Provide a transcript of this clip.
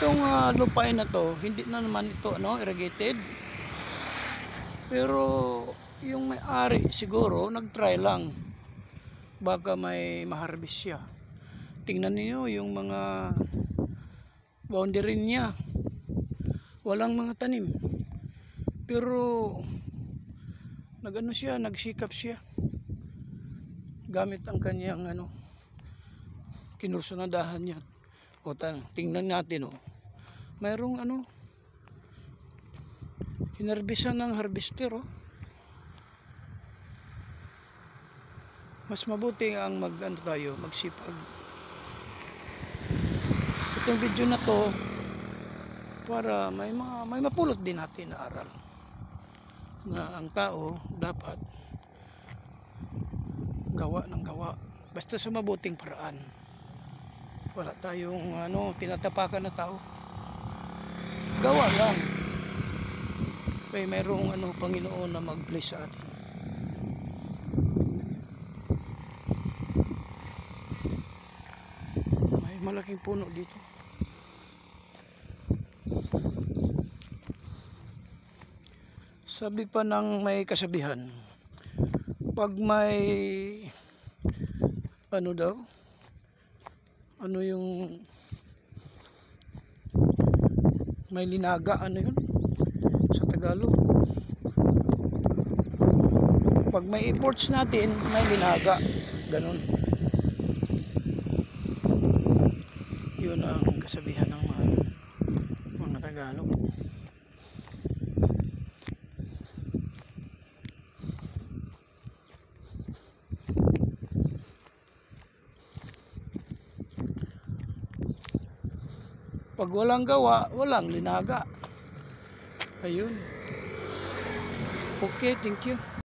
Itong lupain na to, hindi na naman ito irrigated. Pero yung may-ari siguro nag-try lang. Baka may ma-harvest siya. Tingnan niyo yung mga boundary niya. Walang mga tanim. Pero nagsikap siya. Gamit ang kanyang kinursunadahan niya. O tingnan natin mayroong hinarbisan ng harvester Mas mabuti ang magsipag. Itong video na to para may mapulot din natin na aral na ang tao dapat gawa ng gawa basta sa mabuting paraan. Wala tayong tinatapakan na tao. Gawa lang. Mayroong Panginoon na mag-bless sa atin. May malaking puno dito. Sabi pa ng may kasabihan, pag may yung may linaga, sa Tagalog, pag may efforts natin may linaga, ganun. Yun ang kasabihan ng mga Tagalog. Pag walang gawa, walang linaga. Ayun. Okay, thank you.